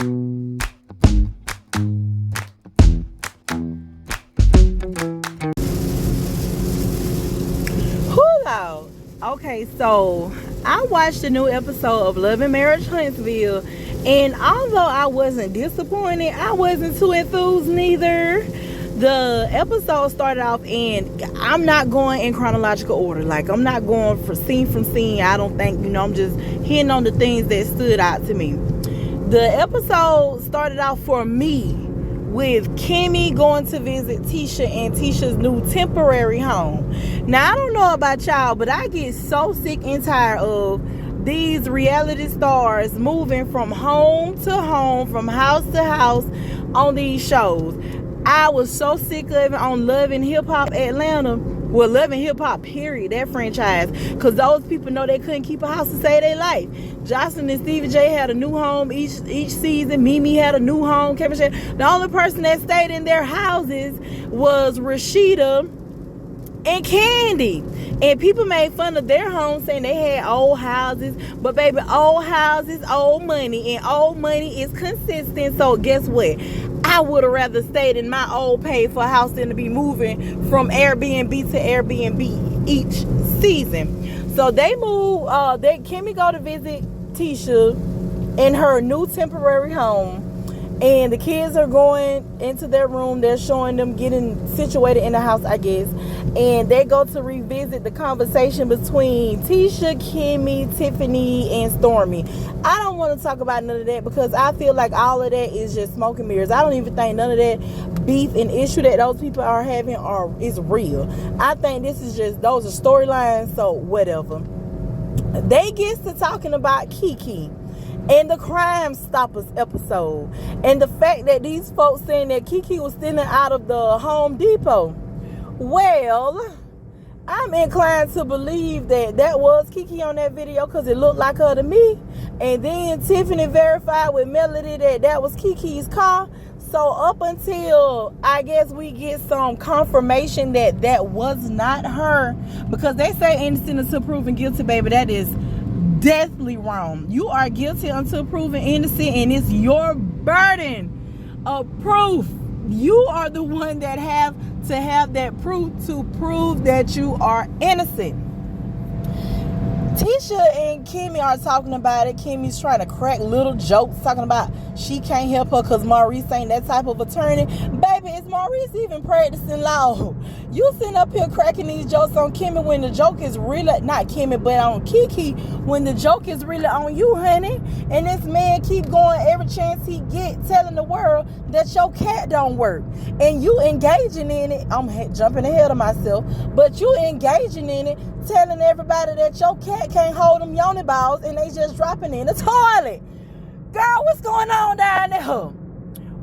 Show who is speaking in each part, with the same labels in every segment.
Speaker 1: Hello. Okay, so I watched the new episode of Love and Marriage Huntsville, and although I wasn't disappointed, I wasn't too enthused neither. The episode started off, and I'm not going in chronological order. Like, I'm not going for scene from scene. I don't think, I'm just hitting on the things that stood out to me. The episode started off for me with Kimmy going to visit Tisha in Tisha's new temporary home. Now, I don't know about y'all, but I get so sick and tired of these reality stars moving from home to home, from house to house on these shows. I was so sick of it on Love and Hip Hop Atlanta. Well, Love and Hip Hop, period, that franchise. Because those people know they couldn't keep a house to save their life. Jocelyn and Stevie J had a new home each season. Mimi had a new home. Kevin Shay. The only person that stayed in their houses was Rashida and Candy. And people made fun of their homes, saying they had old houses. But baby, old houses, old money. And old money is consistent. So guess what? I would have rather stayed in my old paid for house than to be moving from Airbnb to Airbnb each season. So they move, Kimmy go to visit Tisha in her new temporary home. And the kids are going into their room. They're showing them getting situated in the house, I guess. And they go to revisit the conversation between Tisha, Kimmy, Tiffany, and Stormy. I don't want to talk about none of that because I feel like all of that is just smoke and mirrors. I don't even think none of that beef and issue that those people are having is real. I think this is just, those are storylines, so whatever. They get to talking about Keke and the Crime Stoppers episode, and the fact that these folks saying that Kiki was stealing out of the Home Depot. Well, I'm inclined to believe that was Kiki on that video because it looked like her to me. And then Tiffany verified with Melody that was Kiki's car. So up until I guess we get some confirmation that was not her, because they say innocent until proven guilty, baby, that is deathly wrong. You are guilty until proven innocent, and it's your burden of proof. You are the one that have to have that proof to prove that you are innocent. Tisha and Kimmy are talking about it. Kimmy's trying to crack little jokes, talking about she can't help her because Maurice ain't that type of attorney. Baby, is Maurice even practicing law? You sitting up here cracking these jokes on Kimmy when the joke is really, not Kimmy, but on Kiki, when the joke is really on you, honey. And this man keep going every chance he get, telling the world that your cat don't work. And you engaging in it. I'm jumping ahead of myself. But you engaging in it, telling everybody that your cat can't hold them yoni balls and they just dropping in the toilet. Girl, what's going on down there?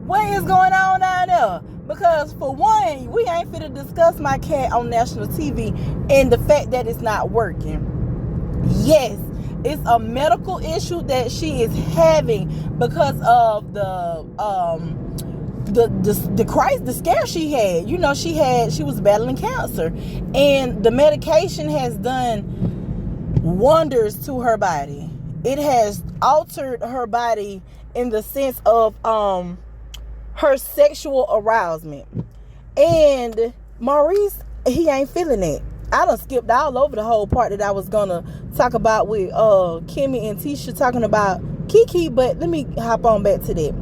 Speaker 1: What is going on down there? Because for one, we ain't finna discuss my cat on national TV and the fact that it's not working. Yes, it's a medical issue that she is having because of the scare she had. You know, she was battling cancer, and the medication has done wonders to her body. It has altered her body in the sense of her sexual arousement. And Maurice, he ain't feeling it. I done skipped all over the whole part that I was gonna talk about with Kimmy and Tisha talking about Kiki, but let me hop on back to that.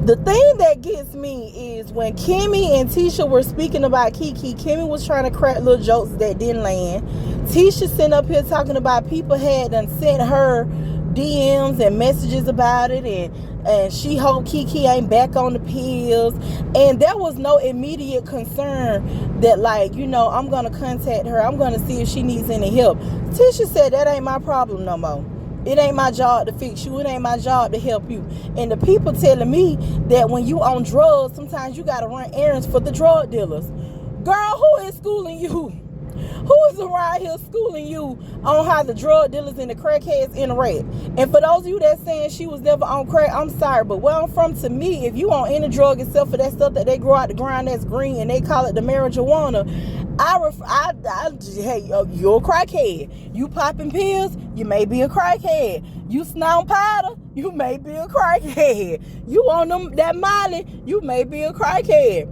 Speaker 1: The thing that gets me is when Kimmy and Tisha were speaking about Kiki, Kimmy was trying to crack little jokes that didn't land. Tisha sitting up here talking about people had done sent her DMs and messages about it, and she hoped Kiki ain't back on the pills. And there was no immediate concern that, like, I'm going to contact her. I'm going to see if she needs any help. Tisha said, that ain't my problem no more. It ain't my job to fix you. It ain't my job to help you. And the people telling me that when you on drugs, sometimes you got to run errands for the drug dealers. Girl, who is schooling you? Who is around here schooling you on how the drug dealers and the crackheads interact? And for those of you that saying she was never on crack, I'm sorry, but where I'm from, to me, if you on any drug except for that stuff that they grow out the ground that's green and they call it the marijuana, hey, you're a crackhead. You popping pills, you may be a crackhead. You snout powder, you may be a crackhead. You on that Molly, you may be a crackhead.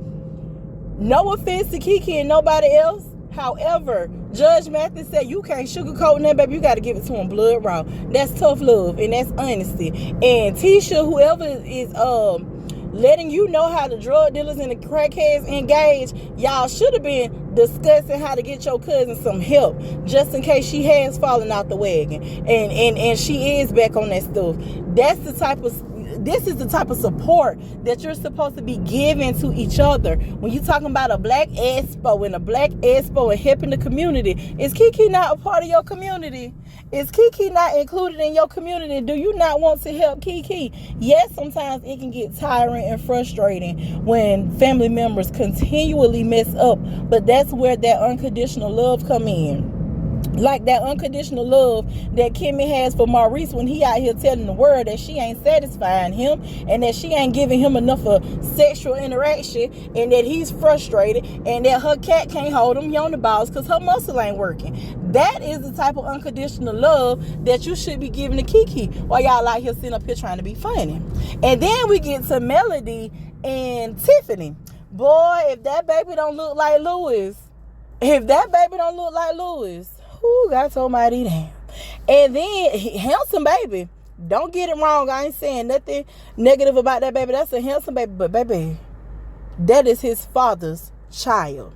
Speaker 1: No offense to Keke and nobody else. However, Judge Mathis said you can't sugarcoat that, baby. You got to give it to him blood raw. That's tough love and that's honesty. And Tisha, whoever is letting you know how the drug dealers and the crackheads engage, y'all should have been discussing how to get your cousin some help, just in case she has fallen out the wagon and she is back on that stuff. This is the type of support that you're supposed to be giving to each other. When you're talking about a black expo and helping the community, is Keke not a part of your community? Is Keke not included in your community? Do you not want to help Keke? Yes, sometimes it can get tiring and frustrating when family members continually mess up, but that's where that unconditional love come in. Like that unconditional love that Kimmy has for Maurice when he out here telling the world that she ain't satisfying him and that she ain't giving him enough of sexual interaction and that he's frustrated and that her cat can't hold him on the balls because her muscle ain't working. That is the type of unconditional love that you should be giving to Keke while y'all out here sitting up here trying to be funny. And then we get to Melody and Tiffany. Boy, if that baby don't look like Louis, who got somebody damn. And then handsome baby. Don't get it wrong. I ain't saying nothing negative about that baby. That's a handsome baby. But baby, that is his father's child.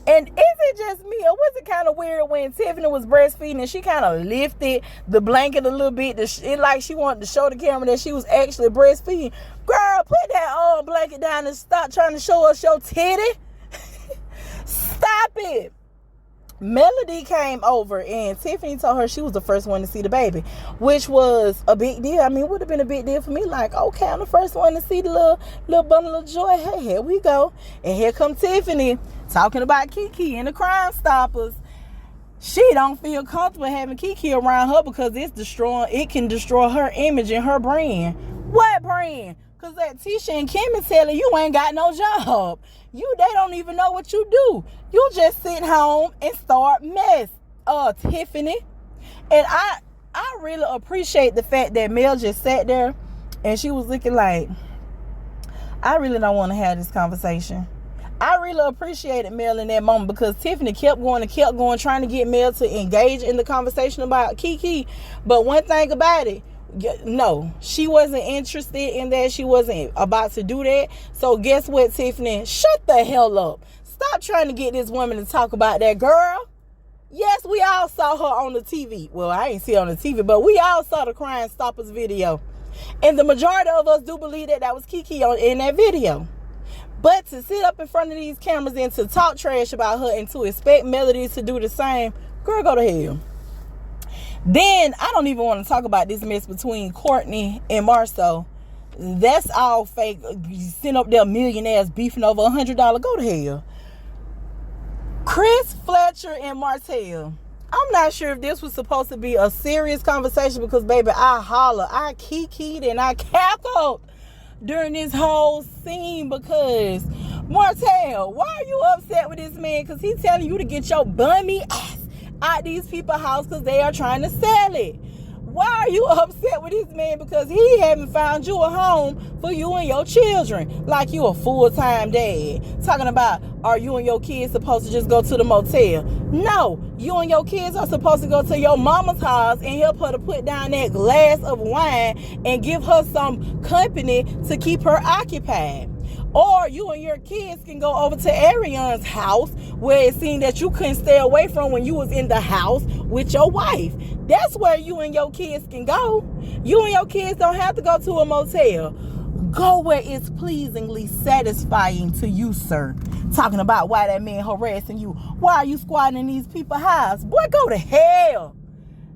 Speaker 1: And is it just me, or was it kind of weird when Tiffany was breastfeeding and she kind of lifted the blanket a little bit? It like she wanted to show the camera that she was actually breastfeeding. Girl, put that blanket down and stop trying to show us your titty. Stop it. Melody came over and Tiffany told her she was the first one to see the baby, which was a big deal. I mean, it would have been a big deal for me. Like, okay, I'm the first one to see the little bundle of joy. Hey, here we go. And here come Tiffany talking about Keke and the Crime Stoppers. She don't feel comfortable having Keke around her because it can destroy her image and her brand. What brand? Because that Tisha and Kim is telling you ain't got no job. They don't even know what you do. You just sit home and start mess. Tiffany. And I really appreciate the fact that Mel just sat there and she was looking like, I really don't want to have this conversation. I really appreciated Mel in that moment because Tiffany kept going, trying to get Mel to engage in the conversation about Keke. But one thing about it, no, she wasn't interested in that. She wasn't about to do that. So guess what, Tiffany? Shut the hell up. Stop trying to get this woman to talk about that, girl. Yes, we all saw her on the TV. Well, I ain't see her on the TV, but we all saw the Crime Stoppers video. And the majority of us do believe that was Keke in that video. But to sit up in front of these cameras and to talk trash about her and to expect Melody to do the same, girl, go to hell. Then I don't even want to talk about this mess between Courtney and Marcel. That's all fake. You send up there millionaires beefing over $100. Go to hell. Chris, Fletcher, and Martel. I'm not sure if this was supposed to be a serious conversation because, baby, I holler, I kikied, and I cackled during this whole scene because, Martel, why are you upset with this man? Because he's telling you to get your bummy ass out these people's house because they are trying to sell it. Why are you upset with this man? Because he haven't found you a home for you and your children. Like you a full-time dad. Talking about, are you and your kids supposed to just go to the motel? No, you and your kids are supposed to go to your mama's house and help her to put down that glass of wine and give her some company to keep her occupied. Or you and your kids can go over to Arion's house where it seemed that you couldn't stay away from when you was in the house with your wife. That's where you and your kids can go. You and your kids don't have to go to a motel. Go where it's pleasingly satisfying to you, sir. Talking about why that man harassing you. Why are you squatting in these people's house? Boy, go to hell.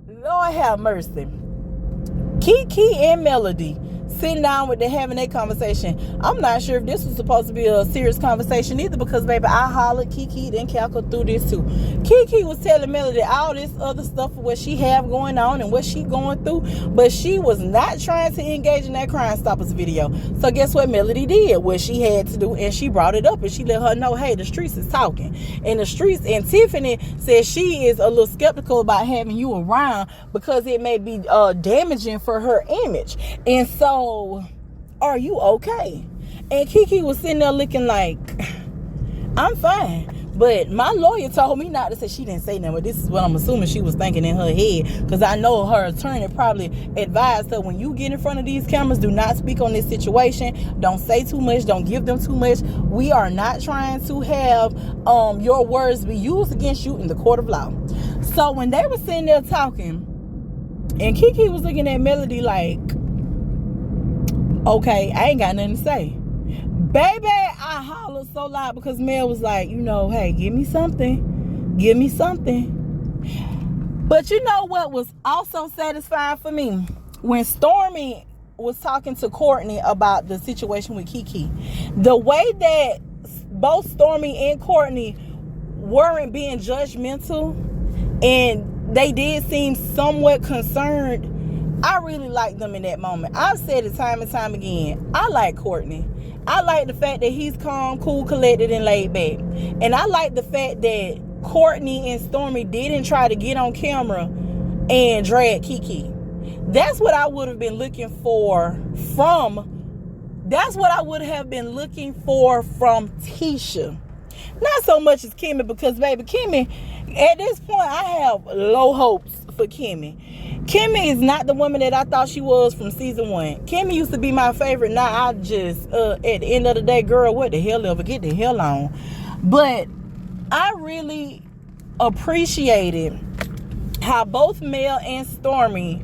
Speaker 1: Lord have mercy. Keke and Melody sitting down with them having that conversation. I'm not sure if this was supposed to be a serious conversation either because, baby, I hollered, Keke, and cackled through this too. Keke was telling Melody all this other stuff of what she have going on and what she going through, but she was not trying to engage in that Crime Stoppers video. So guess what Melody did? What she had to do, and she brought it up, and she let her know, hey, the streets is talking. And the streets, and Tiffany says she is a little skeptical about having you around because it may be damaging for her image. And so, are you okay? And Keke was sitting there looking like, I'm fine. But my lawyer told me not to say. She didn't say nothing, but this is what I'm assuming she was thinking in her head, because I know her attorney probably advised her, when you get in front of these cameras, do not speak on this situation. Don't say too much. Don't give them too much. We are not trying to have your words be used against you in the court of law. So when they were sitting there talking, and Keke was looking at Melody like, okay, I ain't got nothing to say. Baby, I hollered so loud because Mel was like, hey, give me something. Give me something. But you know what was also satisfying for me? When Stormy was talking to Courtney about the situation with Keke, the way that both Stormy and Courtney weren't being judgmental, and they did seem somewhat concerned, I really liked them in that moment. I've said it time and time again. I like Courtney. I like the fact that he's calm, cool, collected, and laid back. And I like the fact that Courtney and Stormy didn't try to get on camera and drag Keke. That's what I would have been looking for that's what I would have been looking for from Tisha. Not so much as Kimmy, because baby, Kimmy, at this point, I have low hopes for Kimmy. Kimmy is not the woman that I thought she was from season 1. Kimmy used to be my favorite. Now I just, at the end of the day, girl, what the hell ever, get the hell on. But I really appreciated how both Mel and Stormy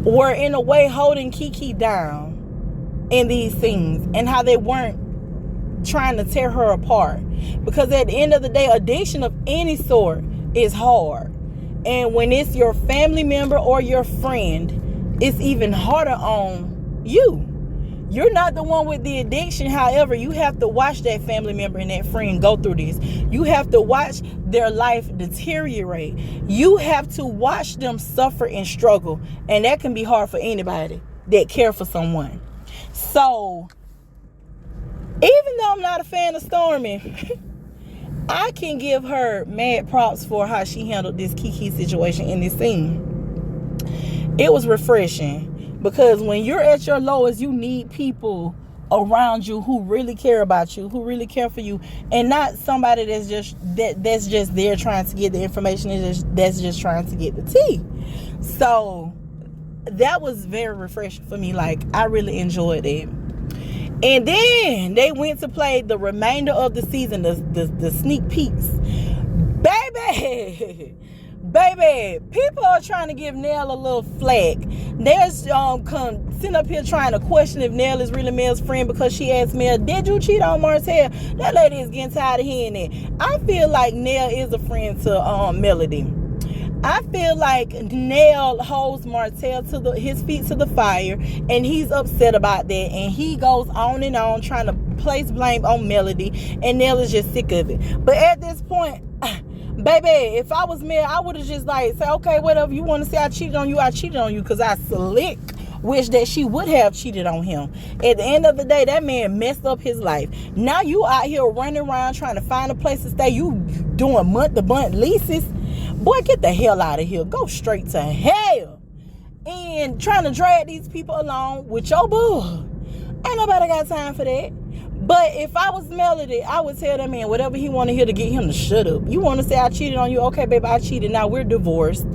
Speaker 1: were in a way holding Keke down in these scenes, and how they weren't trying to tear her apart. Because at the end of the day, addiction of any sort is hard. And when it's your family member or your friend, it's even harder on you. You're not the one with the addiction. However, you have to watch that family member and that friend go through this. You have to watch their life deteriorate. You have to watch them suffer and struggle. And that can be hard for anybody that care for someone. So, even though I'm not a fan of Stormy, I can give her mad props for how she handled this Keke situation in this scene. It was refreshing, because when you're at your lowest, you need people around you who really care about you, who really care for you, and not somebody that's just there trying to get the information, that's just trying to get the tea. So that was very refreshing for me. Like, I really enjoyed it. And then they went to play the remainder of the season, the sneak peeks. Baby, people are trying to give Nell a little flack. They're sitting up here trying to question if Nell is really Mel's friend, because she asked Mel, did you cheat on Martel? That lady is getting tired of hearing it. I feel like Nell is a friend to Melody. I feel like Nell holds Martel to his feet to the fire, and he's upset about that, and he goes on and on trying to place blame on Melody, and Nell is just sick of it. But at this point, baby, if I was Mel, I would have just say, okay, whatever you want to say, I cheated on you, because I slick wish that she would have cheated on him. At the end of the day, that man messed up his life. Now you out here running around trying to find a place to stay. You doing month-to-month leases. Boy, get the hell out of here. Go straight to hell. And trying to drag these people along with your boo. Ain't nobody got time for that. But if I was Melody, I would tell that man whatever he want to hear to get him to shut up. You want to say I cheated on you? Okay, baby, I cheated. Now we're divorced.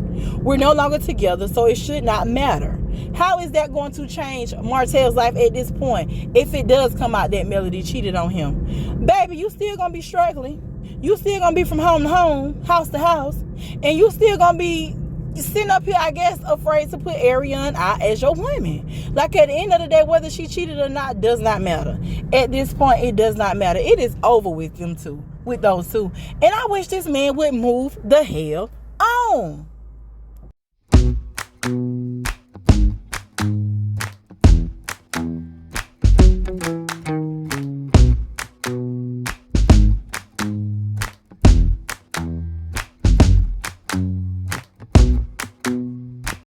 Speaker 1: We're no longer together, so it should not matter. How is that going to change Martel's life at this point if it does come out that Melody cheated on him? Baby, you still going to be struggling. You still going to be from home to home, house to house. And you still going to be sitting up here, I guess, afraid to put Ariane out as your woman. Like, at the end of the day, whether she cheated or not does not matter. At this point, it does not matter. It is over with them two, with those two. And I wish this man would move the hell on.